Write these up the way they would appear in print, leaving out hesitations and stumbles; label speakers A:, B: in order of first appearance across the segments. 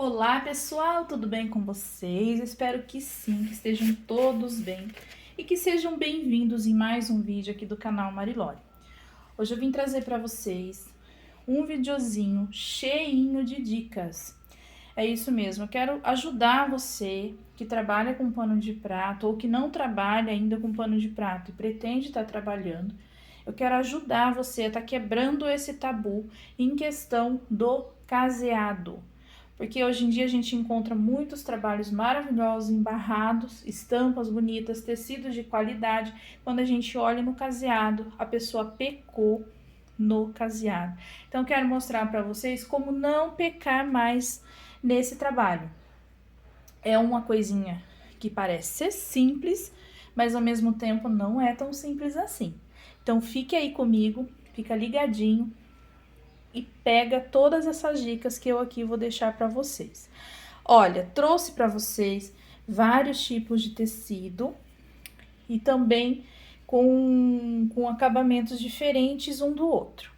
A: Olá pessoal, tudo bem com vocês? Espero que sim, que estejam todos bem e que sejam bem-vindos em mais um vídeo aqui do canal Marilore. Hoje eu vim trazer para vocês um videozinho cheinho de dicas. É isso mesmo, eu quero ajudar você que trabalha com pano de prato ou que não trabalha ainda com pano de prato e pretende estar trabalhando. Eu quero ajudar você a estar quebrando esse tabu em questão do caseado. Porque hoje em dia a gente encontra muitos trabalhos maravilhosos, embarrados, estampas bonitas, tecidos de qualidade. Quando a gente olha no caseado, a pessoa pecou no caseado. Então, quero mostrar para vocês como não pecar mais nesse trabalho. É uma coisinha que parece ser simples, mas ao mesmo tempo não é tão simples assim. Então, fique aí comigo, fica ligadinho e pega todas essas dicas que eu aqui vou deixar para vocês. Olha, trouxe para vocês vários tipos de tecido e também com acabamentos diferentes um do outro,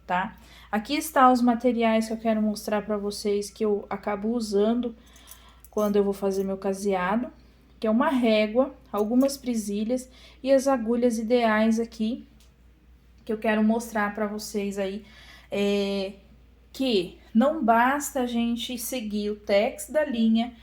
A: tá? Aqui está os materiais que eu quero mostrar para vocês que eu acabo usando quando eu vou fazer meu caseado, que é uma régua, algumas presilhas e as agulhas ideais aqui que eu quero mostrar para vocês aí. Que não basta a gente seguir o tex da linha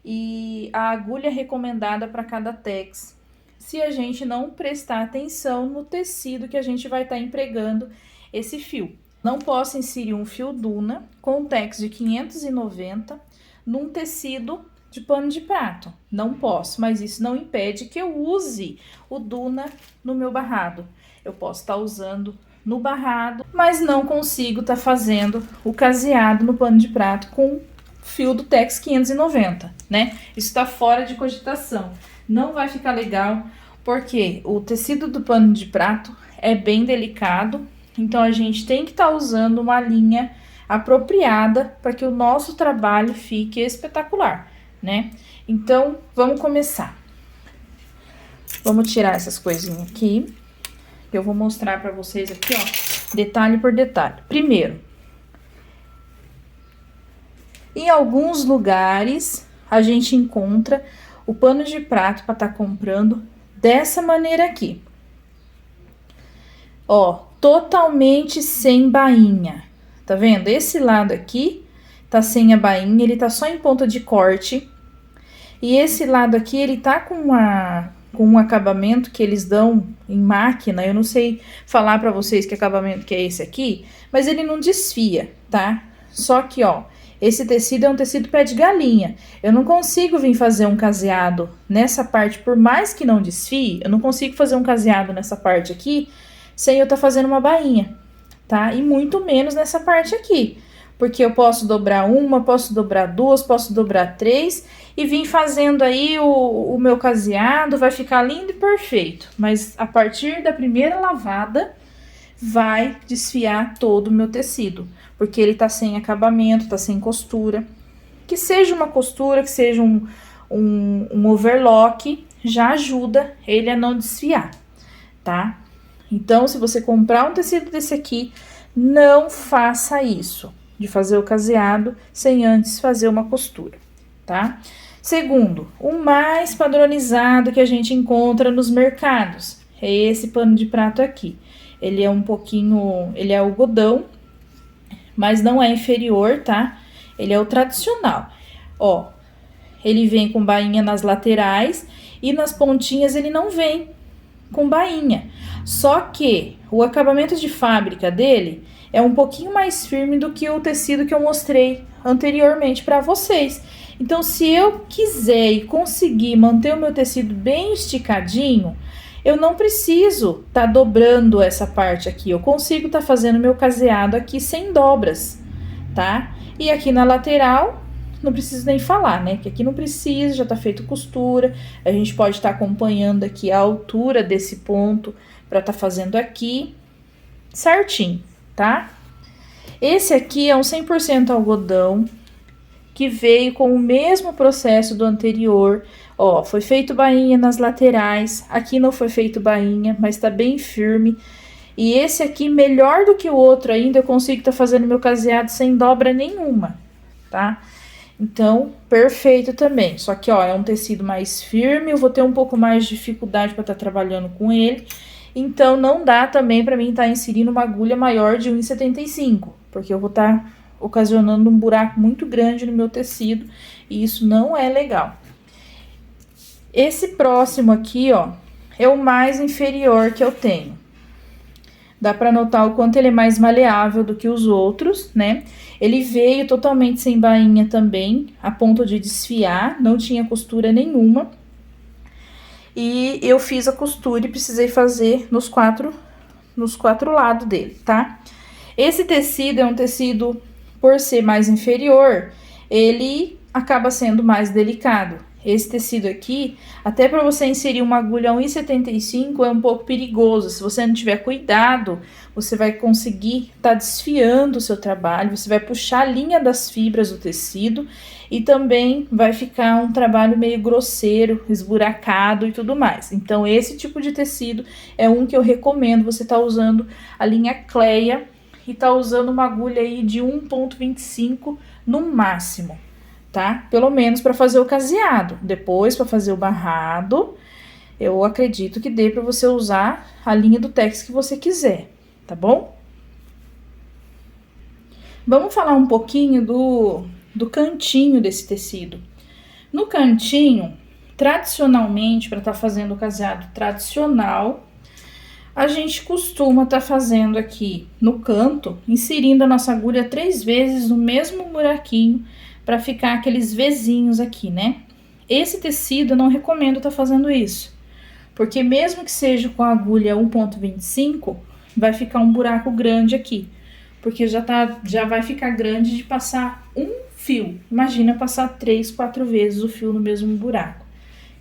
A: e a agulha recomendada para cada tex, se a gente não prestar atenção no tecido que a gente vai estar empregando esse fio. Não posso inserir um fio Duna com tex de 590 num tecido de pano de prato. Não posso, mas isso não impede que eu use o Duna no meu barrado. Eu posso estar usando no barrado, mas não consigo estar fazendo o caseado no pano de prato com fio do Tex 590, né? Isso tá fora de cogitação. Não vai ficar legal, porque o tecido do pano de prato é bem delicado, então a gente tem que estar usando uma linha apropriada para que o nosso trabalho fique espetacular, né? Então, vamos começar. Vamos tirar essas coisinhas aqui. Eu vou mostrar para vocês aqui, ó, detalhe por detalhe. Primeiro, em alguns lugares a gente encontra o pano de prato para estar comprando dessa maneira aqui. Ó, totalmente sem bainha. Tá vendo? Esse lado aqui tá sem a bainha, ele tá só em ponta de corte. E esse lado aqui, ele tá com um acabamento que eles dão em máquina. Eu não sei falar pra vocês que acabamento que é esse aqui, mas ele não desfia, tá? Só que, ó, esse tecido é um tecido pé de galinha. Eu não consigo vir fazer um caseado nessa parte, por mais que não desfie, eu não consigo fazer um caseado nessa parte aqui sem eu tá fazendo uma bainha, tá? E muito menos nessa parte aqui, porque eu posso dobrar uma, posso dobrar duas, posso dobrar três e vim fazendo aí o meu caseado, vai ficar lindo e perfeito. Mas a partir da primeira lavada, vai desfiar todo o meu tecido, porque ele tá sem acabamento, tá sem costura. Que seja uma costura, que seja um overlock, já ajuda ele a não desfiar, tá? Então, se você comprar um tecido desse aqui, não faça isso, de fazer o caseado sem antes fazer uma costura, tá? Segundo, o mais padronizado que a gente encontra nos mercados é esse pano de prato aqui. Ele é um pouquinho, ele é algodão, mas não é inferior, tá? Ele é o tradicional. Ó, ele vem com bainha nas laterais e nas pontinhas ele não vem com bainha. Só que o acabamento de fábrica dele é um pouquinho mais firme do que o tecido que eu mostrei anteriormente para vocês. Então, se eu quiser e conseguir manter o meu tecido bem esticadinho, eu não preciso tá dobrando essa parte aqui. Eu consigo tá fazendo meu caseado aqui sem dobras, tá? E aqui na lateral, não preciso nem falar, né? Que aqui não precisa, já tá feito costura. A gente pode estar acompanhando aqui a altura desse ponto para tá fazendo aqui certinho, tá? Esse aqui é um 100% algodão, que veio com o mesmo processo do anterior. Ó, foi feito bainha nas laterais, aqui não foi feito bainha, mas tá bem firme. E esse aqui, melhor do que o outro ainda, eu consigo tá fazendo meu caseado sem dobra nenhuma, tá? Então, perfeito também. Só que, ó, é um tecido mais firme, eu vou ter um pouco mais de dificuldade para estar trabalhando com ele. Então, não dá também para mim estar inserindo uma agulha maior de 1,75, porque eu vou estar ocasionando um buraco muito grande no meu tecido e isso não é legal. Esse próximo aqui, ó, é o mais inferior que eu tenho. Dá para notar o quanto ele é mais maleável do que os outros, né? Ele veio totalmente sem bainha também, a ponto de desfiar, não tinha costura nenhuma. E eu fiz a costura e precisei fazer nos quatro lados dele, tá? Esse tecido é um tecido, por ser mais inferior, ele acaba sendo mais delicado. Esse tecido aqui, até para você inserir uma agulha 1,75 é um pouco perigoso. Se você não tiver cuidado, você vai conseguir estar desfiando o seu trabalho, você vai puxar a linha das fibras do tecido e também vai ficar um trabalho meio grosseiro, esburacado e tudo mais. Então, esse tipo de tecido é um que eu recomendo você estar usando a linha Cleia e tá usando uma agulha aí de 1,25 no máximo, tá? Pelo menos para fazer o caseado. Depois, para fazer o barrado, eu acredito que dê para você usar a linha do Tex que você quiser, tá bom? Vamos falar um pouquinho do cantinho desse tecido. No cantinho, tradicionalmente, para estar fazendo o caseado tradicional, a gente costuma estar fazendo aqui no canto, inserindo a nossa agulha 3 vezes no mesmo buraquinho, para ficar aqueles vezinhos aqui, né? Esse tecido eu não recomendo estar fazendo isso, porque mesmo que seja com a agulha 1,25, vai ficar um buraco grande aqui, porque já vai ficar grande de passar um fio. Imagina passar 3, 4 vezes o fio no mesmo buraco.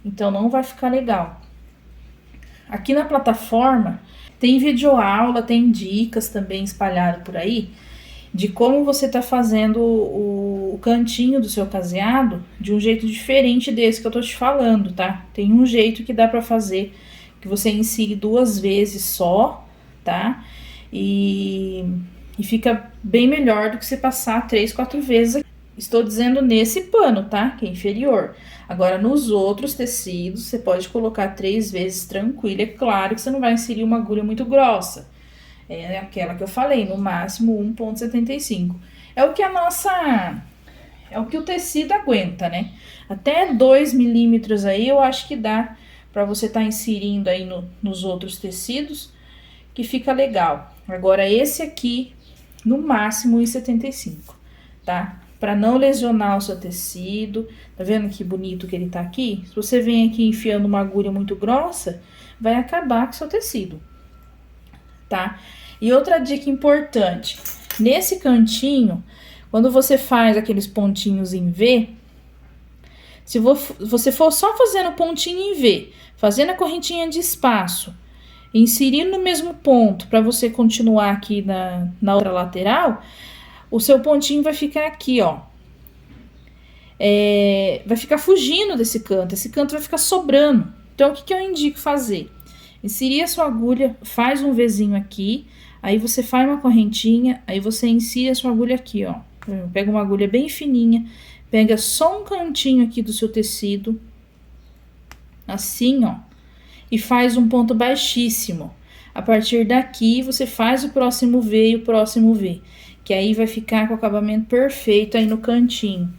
A: Então, não vai ficar legal. Aqui na plataforma tem videoaula, tem dicas também espalhado por aí de como você tá fazendo o cantinho do seu caseado de um jeito diferente desse que eu tô te falando, tá? Tem um jeito que dá pra fazer, que você insere 2 vezes só, tá? E fica bem melhor do que você passar 3, 4 vezes aqui. Estou dizendo nesse pano, tá? Que é inferior. Agora, nos outros tecidos, você pode colocar 3 vezes tranquilo. É claro que você não vai inserir uma agulha muito grossa. É aquela que eu falei, no máximo 1,75. É o que é o que o tecido aguenta, né? Até 2 milímetros aí, eu acho que dá para você estar inserindo aí nos outros tecidos, que fica legal. Agora, esse aqui, no máximo 1,75, tá? Para não lesionar o seu tecido. Tá vendo que bonito que ele tá aqui? Se você vem aqui enfiando uma agulha muito grossa, vai acabar com o seu tecido, tá? E outra dica importante, nesse cantinho, quando você faz aqueles pontinhos em V, se você for só fazendo pontinho em V, fazendo a correntinha de espaço, inserindo no mesmo ponto para você continuar aqui na outra lateral, o seu pontinho vai ficar aqui, ó. Vai ficar fugindo desse canto, esse canto vai ficar sobrando. Então, o que eu indico fazer? Inserir a sua agulha, faz um Vzinho aqui, aí você faz uma correntinha, aí você insere a sua agulha aqui, ó. Pega uma agulha bem fininha, pega só um cantinho aqui do seu tecido, assim, ó, e faz um ponto baixíssimo. A partir daqui, você faz o próximo V e o próximo V, que aí vai ficar com o acabamento perfeito aí no cantinho.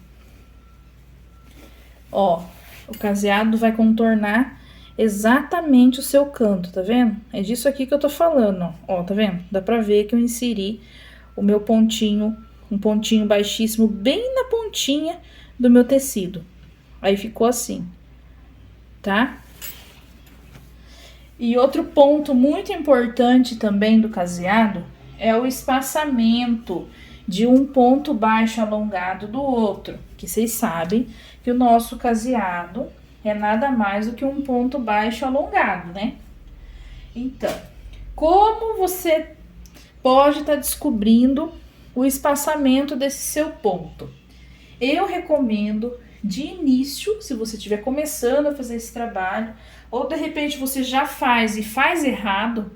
A: Ó, o caseado vai contornar exatamente o seu canto, tá vendo? É disso aqui que eu tô falando, ó, tá vendo? Dá pra ver que eu inseri o meu pontinho, um pontinho baixíssimo bem na pontinha do meu tecido. Aí ficou assim, tá? E outro ponto muito importante também do caseado é o espaçamento de um ponto baixo alongado do outro, que vocês sabem que o nosso caseado é nada mais do que um ponto baixo alongado, né? Então, como você pode estar descobrindo o espaçamento desse seu ponto? Eu recomendo de início, se você estiver começando a fazer esse trabalho, ou de repente você já faz e faz errado,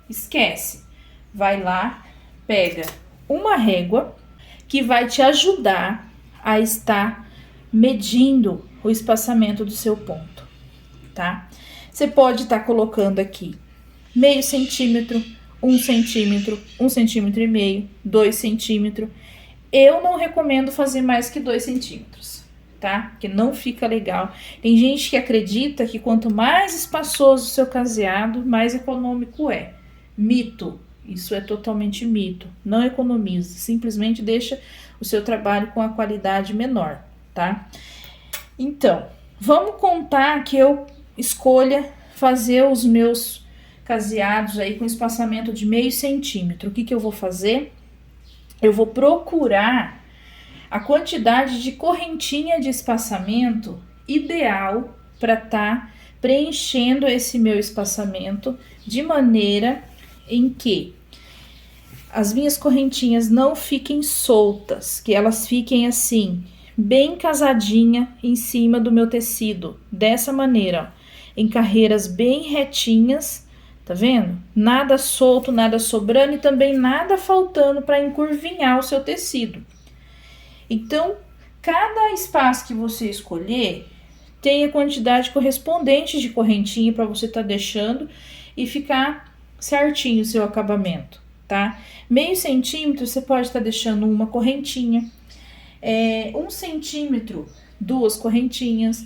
A: esquece. Vai lá, pega uma régua que vai te ajudar a estar medindo o espaçamento do seu ponto, tá? Você pode estar colocando aqui meio centímetro, 1 centímetro, 1,5 centímetros, 2 centímetros. Eu não recomendo fazer mais que 2 centímetros, tá? Porque não fica legal. Tem gente que acredita que quanto mais espaçoso o seu caseado, mais econômico é. Mito. Isso é totalmente mito. Não economiza, simplesmente deixa o seu trabalho com a qualidade menor, tá? Então, vamos contar que eu escolha fazer os meus caseados aí com espaçamento de meio centímetro. O que eu vou fazer? Eu vou procurar a quantidade de correntinha de espaçamento ideal para estar preenchendo esse meu espaçamento de maneira em que as minhas correntinhas não fiquem soltas, que elas fiquem assim, bem casadinha em cima do meu tecido, dessa maneira, ó, em carreiras bem retinhas, tá vendo? Nada solto, nada sobrando e também nada faltando para encurvinhar o seu tecido. Então, cada espaço que você escolher, tem a quantidade correspondente de correntinha para você estar deixando e ficar certinho o seu acabamento, tá? Meio centímetro, você pode estar deixando uma correntinha. 1 centímetro, 2 correntinhas.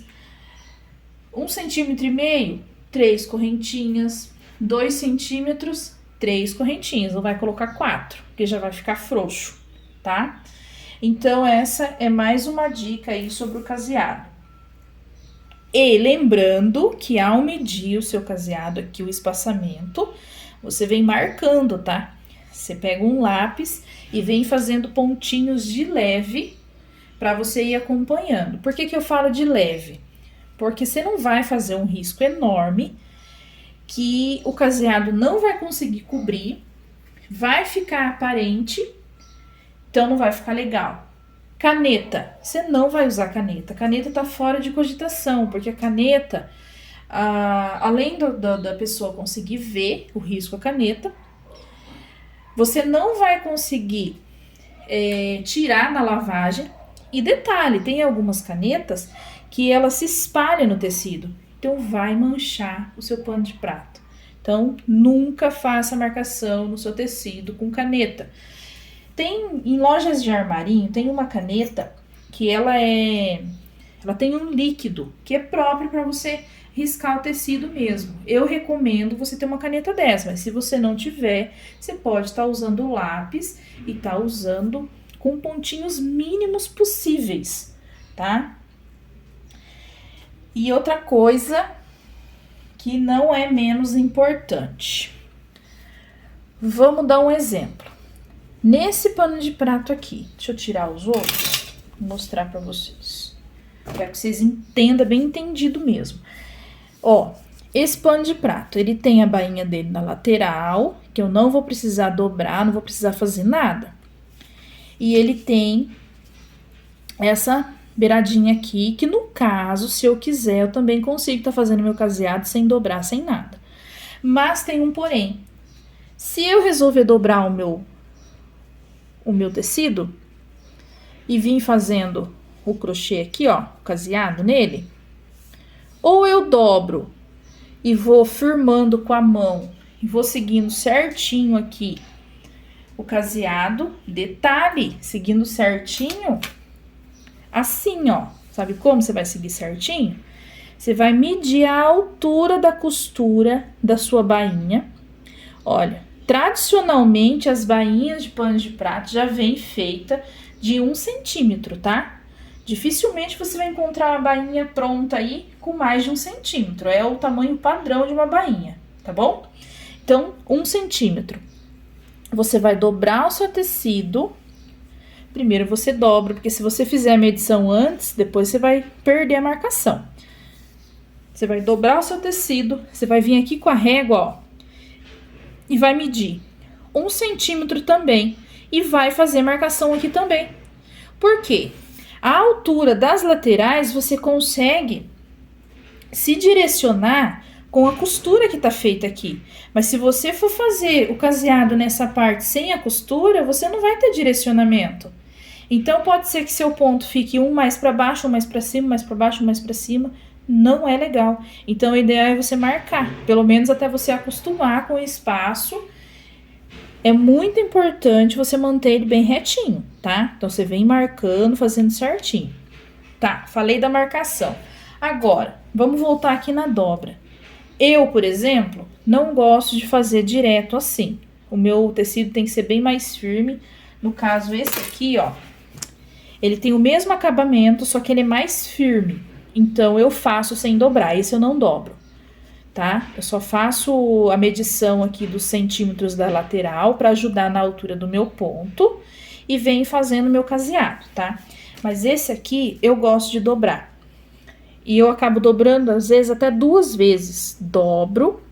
A: 1,5 centímetros, 3 correntinhas. 2 centímetros, 3 correntinhas. Não vai colocar 4, porque já vai ficar frouxo, tá? Então, essa é mais uma dica aí sobre o caseado. E lembrando que ao medir o seu caseado aqui, o espaçamento, você vem marcando, tá? Você pega um lápis e vem fazendo pontinhos de leve para você ir acompanhando. Por que eu falo de leve? Porque você não vai fazer um risco enorme que o caseado não vai conseguir cobrir, vai ficar aparente, então não vai ficar legal. Caneta, você não vai usar caneta. Caneta tá fora de cogitação, porque a caneta, além da pessoa conseguir ver o risco a caneta, você não vai conseguir tirar na lavagem. E detalhe, tem algumas canetas que elas se espalham no tecido, então vai manchar o seu pano de prato. Então, nunca faça marcação no seu tecido com caneta. Em lojas de armarinho, tem uma caneta que ela tem um líquido que é próprio para você riscar o tecido mesmo. Eu recomendo você ter uma caneta dessa, mas se você não tiver, você pode estar usando o lápis e estar usando com pontinhos mínimos possíveis, tá? E outra coisa que não é menos importante. Vamos dar um exemplo. Nesse pano de prato aqui, deixa eu tirar os outros, vou mostrar pra vocês. Quero que vocês entendam, bem entendido mesmo. Ó, esse pano de prato, ele tem a bainha dele na lateral, que eu não vou precisar dobrar, não vou precisar fazer nada. E ele tem essa beiradinha aqui, que no caso, se eu quiser, eu também consigo estar fazendo meu caseado sem dobrar, sem nada. Mas tem um porém. Se eu resolver dobrar o meu tecido e vim fazendo o crochê aqui, ó, o caseado nele, ou eu dobro e vou firmando com a mão e vou seguindo certinho aqui o caseado, detalhe, seguindo certinho, assim, ó, sabe como você vai seguir certinho? Você vai medir a altura da costura da sua bainha. Olha, tradicionalmente, as bainhas de pano de prato já vem feita de 1 centímetro, tá? Dificilmente você vai encontrar uma bainha pronta aí com mais de 1 centímetro. É o tamanho padrão de uma bainha, tá bom? Então, 1 centímetro. Você vai dobrar o seu tecido. Primeiro você dobra, porque se você fizer a medição antes, depois você vai perder a marcação. Você vai dobrar o seu tecido, você vai vir aqui com a régua, ó, e vai medir 1 centímetro também. E vai fazer marcação aqui também. Por quê? A altura das laterais você consegue se direcionar com a costura que tá feita aqui. Mas se você for fazer o caseado nessa parte sem a costura, você não vai ter direcionamento. Então pode ser que seu ponto fique um mais para baixo, um mais para cima, um mais para baixo, um mais para cima. Não é legal. Então o ideal é você marcar, pelo menos até você acostumar com o espaço. É muito importante você manter ele bem retinho, tá? Então você vem marcando, fazendo certinho. Tá, falei da marcação. Agora, vamos voltar aqui na dobra. Eu, por exemplo, não gosto de fazer direto assim. O meu tecido tem que ser bem mais firme. No caso, esse aqui, ó, ele tem o mesmo acabamento, só que ele é mais firme. Então, eu faço sem dobrar. Esse eu não dobro, tá? Eu só faço a medição aqui dos centímetros da lateral para ajudar na altura do meu ponto e venho fazendo meu caseado, tá? Mas esse aqui eu gosto de dobrar. E eu acabo dobrando, às vezes, até 2 vezes. Dobro.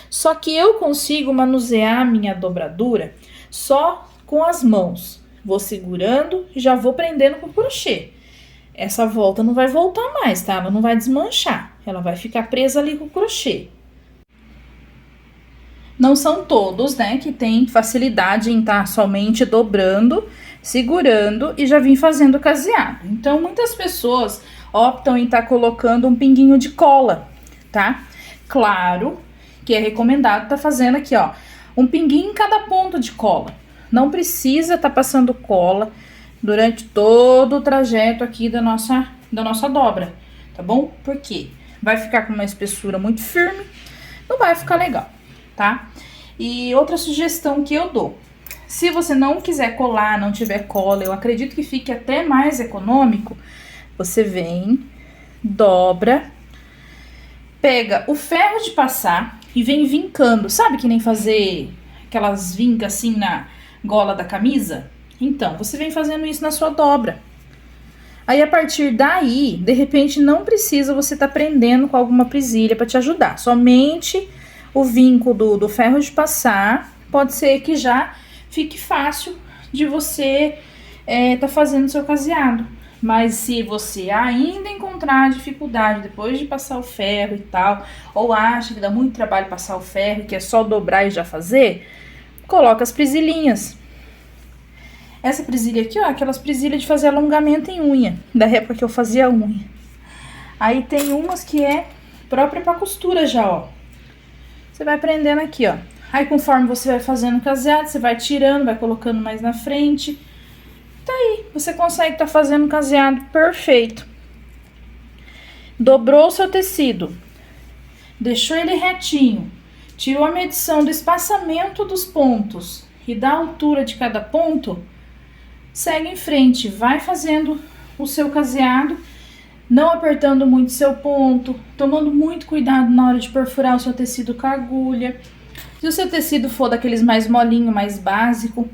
A: Só que eu consigo manusear a minha dobradura só com as mãos. Vou segurando e já vou prendendo com o crochê. Essa volta não vai voltar mais, tá? Ela não vai desmanchar. Ela vai ficar presa ali com o crochê. Não são todos, né, que tem facilidade em estar somente dobrando, segurando e já vir fazendo caseado. Então, muitas pessoas optam em estar colocando um pinguinho de cola, tá? Claro que é recomendado estar fazendo aqui, ó, um pinguinho em cada ponto de cola. Não precisa estar passando cola durante todo o trajeto aqui da nossa dobra, tá bom? Porque vai ficar com uma espessura muito firme, não vai ficar legal, tá? E outra sugestão que eu dou, se você não quiser colar, não tiver cola, eu acredito que fique até mais econômico. Você vem, dobra, pega o ferro de passar e vem vincando. Sabe que nem fazer aquelas vincas assim na gola da camisa? Então, você vem fazendo isso na sua dobra. Aí, a partir daí, de repente, não precisa você estar prendendo com alguma presilha para te ajudar. Somente o vinco do ferro de passar, pode ser que já fique fácil de você tá fazendo seu caseado. Mas se você ainda encontrar dificuldade depois de passar o ferro e tal, ou acha que dá muito trabalho passar o ferro, que é só dobrar e já fazer, coloca as presilhinhas. Essa presilha aqui, ó, aquelas presilhas de fazer alongamento em unha, da época que eu fazia unha. Aí tem umas que é própria pra costura já, ó. Você vai prendendo aqui, ó. Aí conforme você vai fazendo o caseado, você vai tirando, vai colocando mais na frente. Tá aí, você consegue estar fazendo um caseado perfeito. Dobrou o seu tecido, deixou ele retinho, tirou a medição do espaçamento dos pontos e da altura de cada ponto, segue em frente, vai fazendo o seu caseado, não apertando muito seu ponto, tomando muito cuidado na hora de perfurar o seu tecido com a agulha. Se o seu tecido for daqueles mais molinho, mais básico,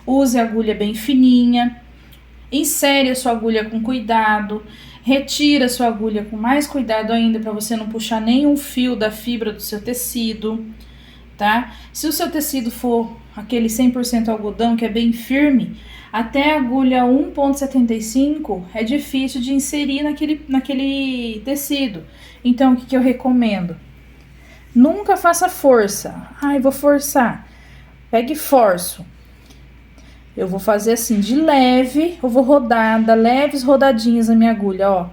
A: use a agulha bem fininha, insere a sua agulha com cuidado, retira a sua agulha com mais cuidado ainda para você não puxar nenhum fio da fibra do seu tecido, tá? Se o seu tecido for aquele 100% algodão, que é bem firme, até a agulha 1,75 é difícil de inserir naquele tecido. Então, o que eu recomendo? Nunca faça força. Ai, vou forçar. Pegue e forço. Eu vou fazer assim, de leve, eu vou rodar, dar leves rodadinhas na minha agulha, ó.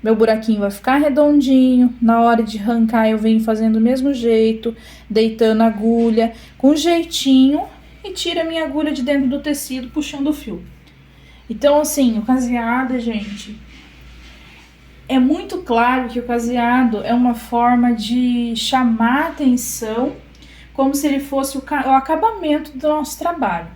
A: Meu buraquinho vai ficar redondinho, na hora de arrancar eu venho fazendo do mesmo jeito, deitando a agulha, com jeitinho, e tiro a minha agulha de dentro do tecido, puxando o fio. Então, assim, o caseado, gente, é muito claro que o caseado é uma forma de chamar a atenção, como se ele fosse o acabamento do nosso trabalho.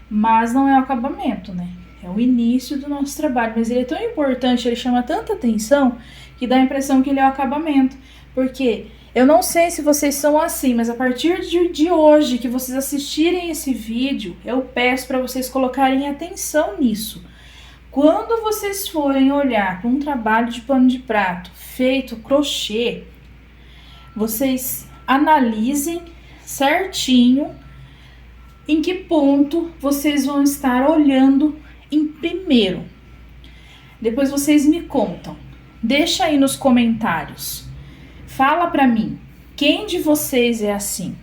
A: Mas não é o acabamento, né? É o início do nosso trabalho. Mas ele é tão importante, ele chama tanta atenção, que dá a impressão que ele é o acabamento. Porque eu não sei se vocês são assim, mas a partir de hoje que vocês assistirem esse vídeo, eu peço para vocês colocarem atenção nisso. Quando vocês forem olhar para um trabalho de pano de prato feito crochê, vocês analisem certinho em que ponto vocês vão estar olhando em primeiro. Depois vocês me contam. Deixa aí nos comentários. Fala pra mim, quem de vocês é assim?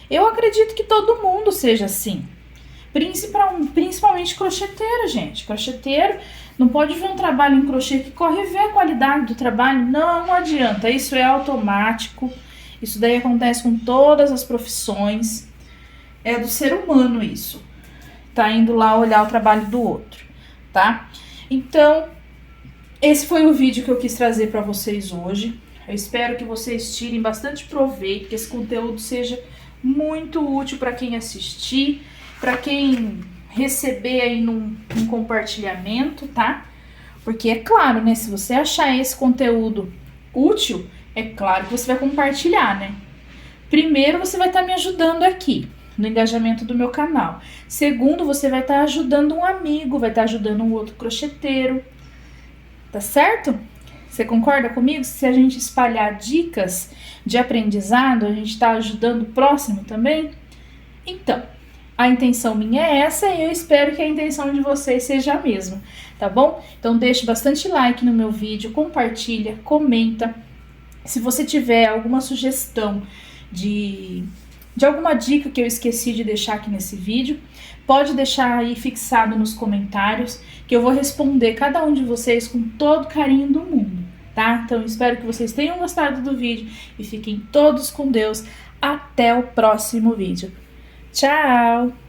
A: Eu acredito que todo mundo seja assim. Principalmente crocheteiro, gente. Crocheteiro não pode ver um trabalho em crochê que corre ver a qualidade do trabalho. Não adianta, isso é automático. Isso daí acontece com todas as profissões. É do ser humano isso. Tá indo lá olhar o trabalho do outro, tá? Então, esse foi o vídeo que eu quis trazer para vocês hoje. Eu espero que vocês tirem bastante proveito, que esse conteúdo seja muito útil para quem assistir, para quem receber aí num compartilhamento, tá? Porque é claro, né? Se você achar esse conteúdo útil, é claro que você vai compartilhar, né? Primeiro, você vai estar me ajudando aqui no engajamento do meu canal. Segundo, você vai estar ajudando um amigo, vai estar ajudando um outro crocheteiro, tá certo? Você concorda comigo? Se a gente espalhar dicas de aprendizado, a gente está ajudando o próximo também? Então, a intenção minha é essa e eu espero que a intenção de vocês seja a mesma, tá bom? Então deixe bastante like no meu vídeo, compartilha, comenta. Se você tiver alguma sugestão de alguma dica que eu esqueci de deixar aqui nesse vídeo, pode deixar aí fixado nos comentários, que eu vou responder cada um de vocês com todo o carinho do mundo, tá? Então espero que vocês tenham gostado do vídeo e fiquem todos com Deus. Até o próximo vídeo. Tchau!